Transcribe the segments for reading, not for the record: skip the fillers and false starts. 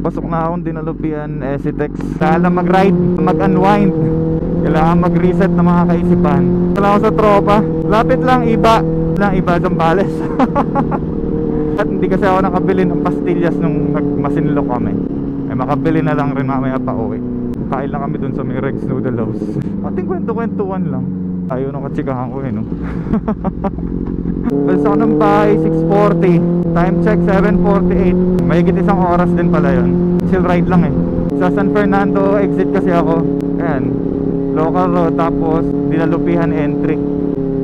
Pasok na akong dinalupian Esitex. Kailangan mag-ride, mag-unwind. Kailangan mag-reset ng mga kaisipan. Wala ako sa tropa. Lapit lang, iba Zambales. At hindi kasi ako nakabili ng pastillas nung nagmasinlok kami. Ay makabili na lang rin mamaya pa uwi. Kain lang kami dun sa may Rex Noodle House. Ating kwento-kwentuhan lang. Ayaw nung katsikahan ko no. Basta ako ng bahay 6:40. Time check 7:48. Mahigit isang oras din pala yun. Chill ride lang eh. Sa San Fernando exit kasi ako. Ayan, local road, tapos dinalupihan entry.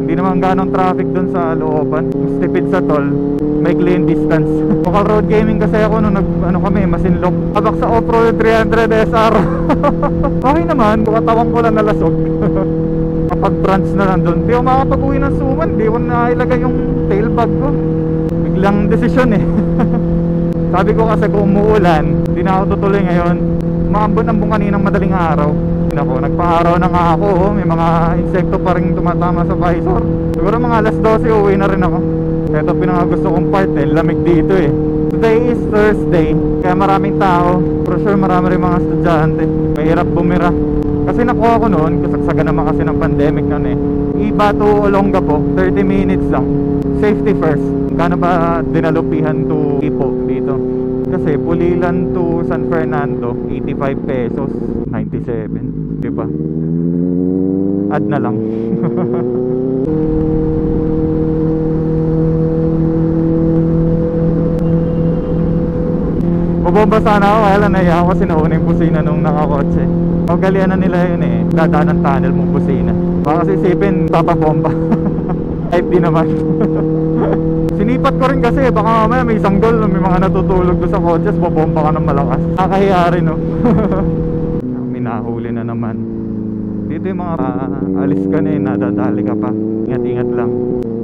Hindi naman ganong traffic dun sa looban. Mas tipid sa toll, may clean distance. Local road gaming kasi ako nung kami, Masinlok. Abak sa off-road 300 SR. Okay naman, katawan ko lang nalasog. Kapag branch na nandun, di ako makapag-uwi ng Suman. Di ko na ilagay yung tail bag ko. Biglang desisyon eh. Sabi ko kasi kung umuulan, di na ako tutuloy ngayon. Maambon-ambon kaninang madaling araw. Nagpa-araw na nga ako. May mga insekto pa rin tumatama sa visor. Siguro mga alas 12 uwi na rin ako. Ito pinakagusto kong part eh, lamig dito eh. Today is Thursday, kaya maraming tao. For sure marami rin mga estudyante. Mahirap bumira. Kasi nakuha ko noon, kasagsaga naman kasi ng pandemic noon eh. Iba to Olongapo, 30 minutes lang. Safety first. Kano ba dinalupihan to Ipo dito? Kasi Pulilan to San Fernando, 85 pesos, 97, diba? Add na lang. Mabomba sana ako, kaya lang naiya ako kasi nauna yung busina nung nakakotse. Pagalian na nila yun eh, dadaan ng tunnel mong busina. Baka kasi isipin, papabomba. Type din naman. Sinipat ko rin kasi, baka mamaya may sanggol, may mga natutulog doon sa kotses, babomba ka ng malakas. Nakakahiya rin no. Minahuli na naman. Dito yung mga alis ka na eh, nadadali ka pa. Ingat-ingat lang.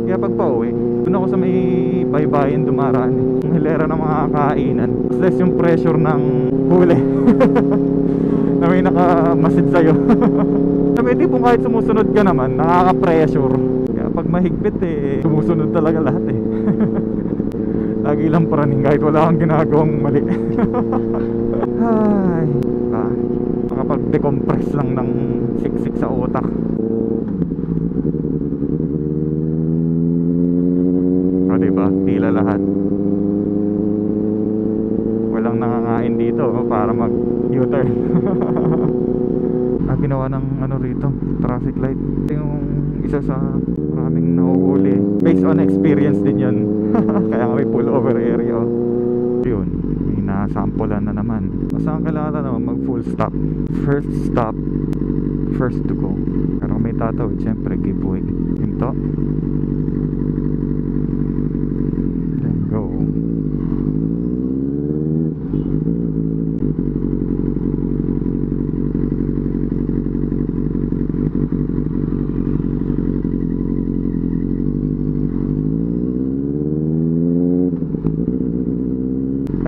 Kaya pag pauwi, doon ako sa may baybayin dumaraan eh. Ang hilera ng mga kainan. Less yung pressure ng huli. Na may nakamasid sa'yo. Sabi, di po kahit sumusunod ka naman, nakaka-pressure. Kaya pag mahigpit eh, sumusunod talaga lahat eh. Lagi lang paraning kahit wala kang ginagawang mali. Ay, makapag-decompress lang ng siksik sa utak. O diba, tila lahat. Walang nangangain dito para mag-U-turn. Ginawa ng ano rito, traffic light. Ito yung isa sa maraming nauuli. Based on experience din yun. Kaya nga may pullover area. Yun, may nasampulan na naman. Basta ang kailangan naman mag full stop. First stop, first to go. Pero may tatawid, syempre giveaway. Hinto. Then go.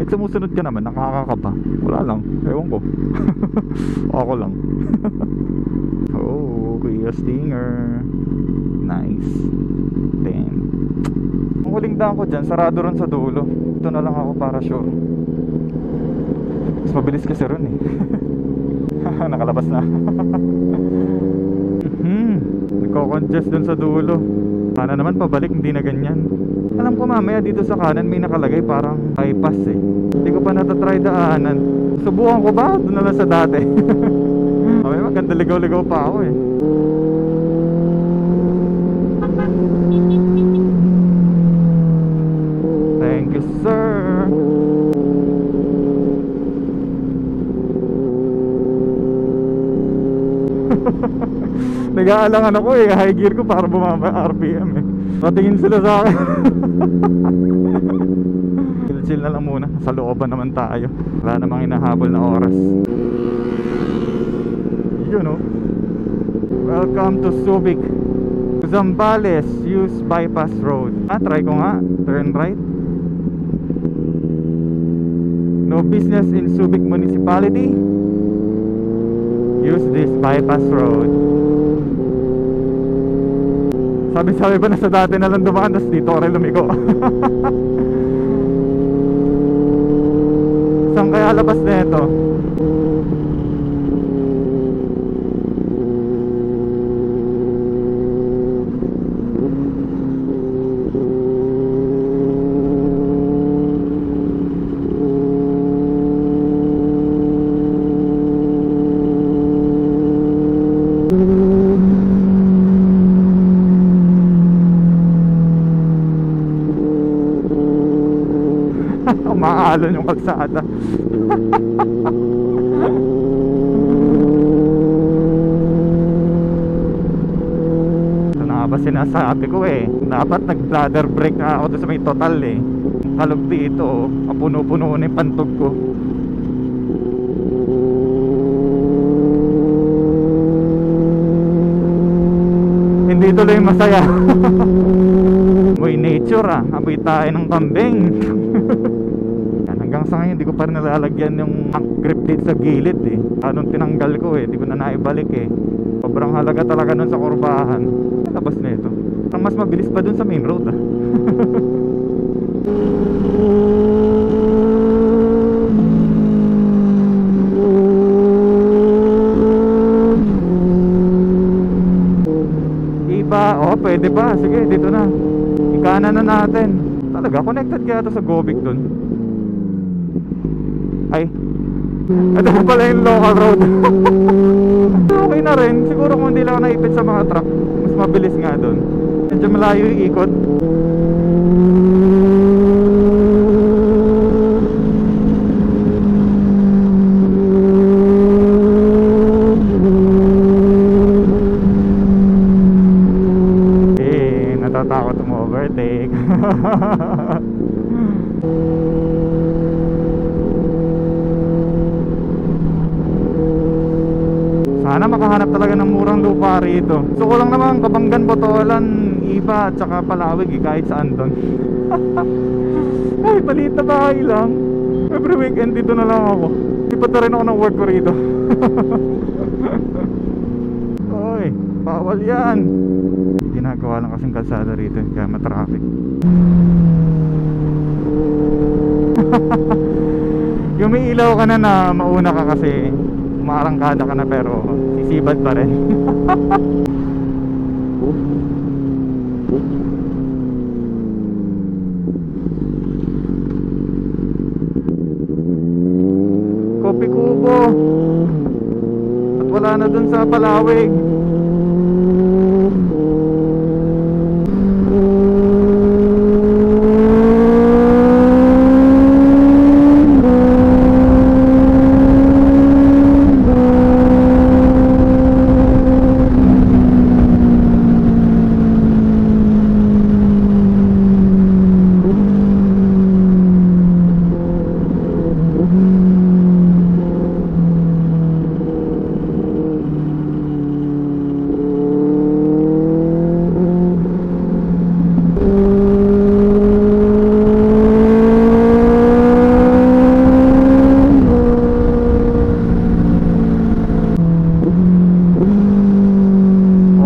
Sumusunod ka naman, nakakakaba. Wala lang, ewan ko. Ako lang. Oh, Kuya Stinger. Nice. 10. Ang huling daan ko dyan, sarado ron sa dulo. Ito na lang ako para sure. Mas mabilis kasi ron eh. Nakalabas na. Nagko-congest dun sa dulo. Sana naman pabalik, hindi na ganyan. Alam ko mamaya dito sa kanan may nakalagay parang bypass eh. Hindi ko pa natatry daanan. Subukan ko ba? Doon na lang sa dati. May maganda ligaw-ligaw pa ako eh. Thank you sir. Nag-aalangan ako eh, high gear ko para bumaba RPM eh. Patingin sila sa akin. Chill na lang muna, sa looban naman tayo. Wala namang hinahabol na oras. You know. Welcome to Subic, Zambales. Use bypass road. Try ko nga, turn right. No business in Subic Municipality. Use this bypass road. Sabi ba na sa dati na lang dumaan, tapos dito rin lumigo. Saan kaya labas na ito? Umaalon yung kalsada. Ito na nga ba sinasabi ko eh. Dapat nag-bladder break na ako doon sa may total eh. Kalog dito, puno-puno na yung pantog ko. Hindi tuloy masaya. Amoy nature ah. Amoy tayo ng kambing. Hanggang sa ngayon, hindi ko pa rin nalalagyan yung grip dito sa gilid eh. Anong tinanggal ko eh, hindi ko na naibalik eh. Sobrang halaga talaga nun sa kurbahan. Labas na ito. Ang mas mabilis pa dun sa main road ah. Iba, oh pwede pa. Sige, dito na. Ikanan na natin. Talaga, connected kaya ito sa Gobic dun. Ay, ito pa pala yung local road. Okay na rin. Siguro kung hindi lang ako naipit sa mga truck, mas mabilis nga doon. Medyo malayo yung ikot. Eh, natatakot mo-overtake. Sana makahanap talaga ng murang lupa rito. So ko lang naman Kabanggan, Botolan, Iba at saka Palawig eh, kahit saan doon. Ay, maliit na bahay lang. Every weekend dito na lang ako. Ipato rin ako ng work ko rito. Oy, bawal yan. Ginagawa lang kasing kalsada rito kaya matraffic. Yung may ilaw ka na mauna ka kasi umaarangkada ka na pero sisibad pa rin. Kopi Kubo. At wala na dun sa Palawig.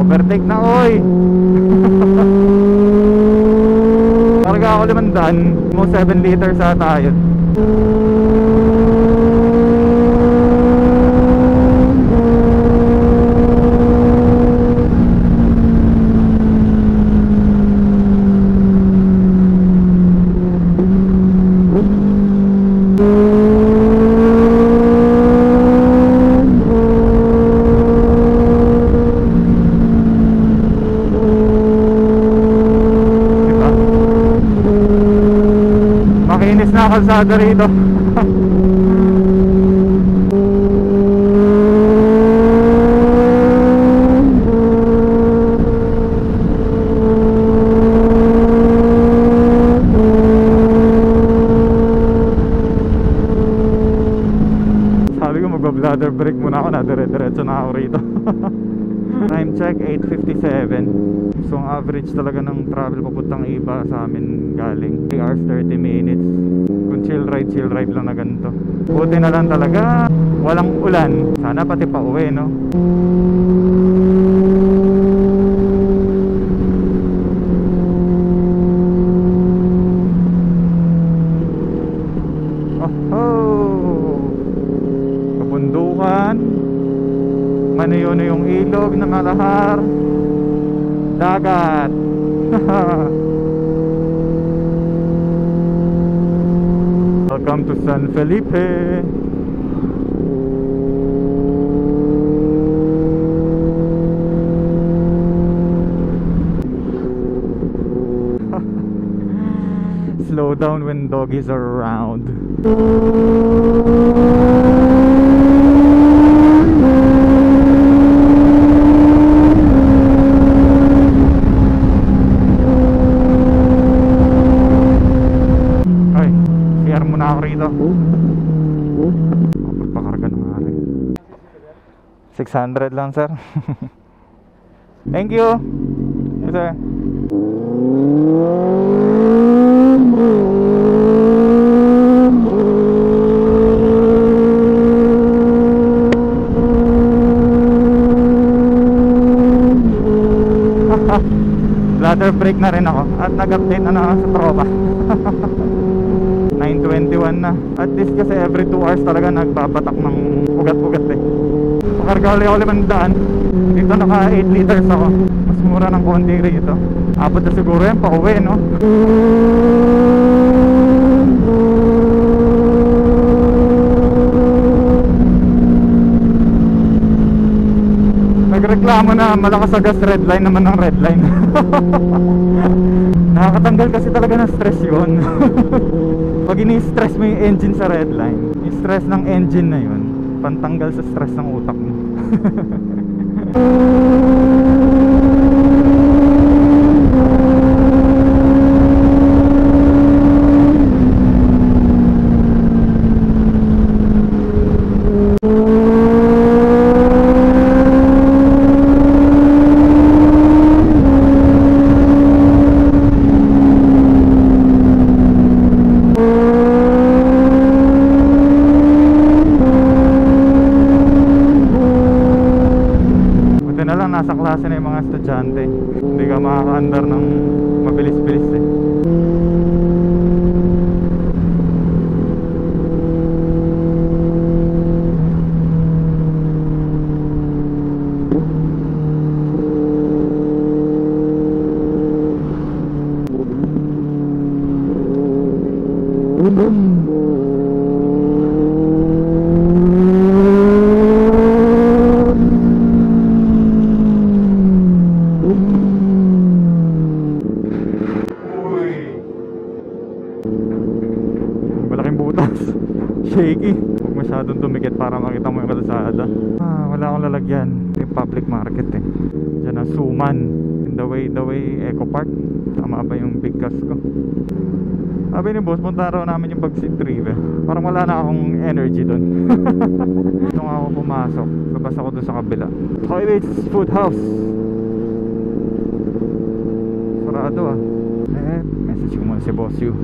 Overtake na oy. Karga ako 500. Mo 7 liters ata yun. Makinis na kalsada rito. Sabi ko magba-bladder break muna ako na dire-diretso na ako rito. Time check 8:57. So ang average talaga ng travel papuntang Iba sa amin galing 3 hours 30 minutes. Kung chill ride lang na ganito. Buti na lang talaga walang ulan. Sana pati pa uwi no. Oh, oh. ulan, manuyo yung ilog na malahar, dagat. Welcome to San Felipe. Slow down when doggies are around. Ay, CR muna ako rito. Pagpakarga ng akin. 600 lang, sir. Thank you. Yes, sir. Ladder break na rin ako at nag-update na ako sa tropa. 9:21 na. At least kasi every 2 hours talaga nagbabatak ng ugat-ugat eh. Pakarga ulit ako 500. Dito naka 8 liters ako. Mas mura ng konti rito. Abot na siguro yan pa uwi, no? Nagreklamo na malakas sa gas, red line naman ng red line. Nakakatanggal kasi talaga ng stress yun. Pag ini-stress mo yung engine sa red line, yung stress ng engine na yun, pantanggal sa stress ng utak mo. Nasa klase na yung mga estudyante, hindi ka makaka-andar ng mabilis-bilis eh. Shaky. Huwag masyadong tumikit para makita mo yung kalsada. Wala akong lalagyan. Ito yung public market eh. Diyan ang Suman. In the way Eco Park. Tama ba yung big gas ko? Sabi ni boss, punta raw namin yung Bagsid Trip eh. Parang wala na akong energy doon. Nung ako pumasok, labas ako doon sa kabila. Toilets Food House. Sarado ah. Message ko muna si boss you.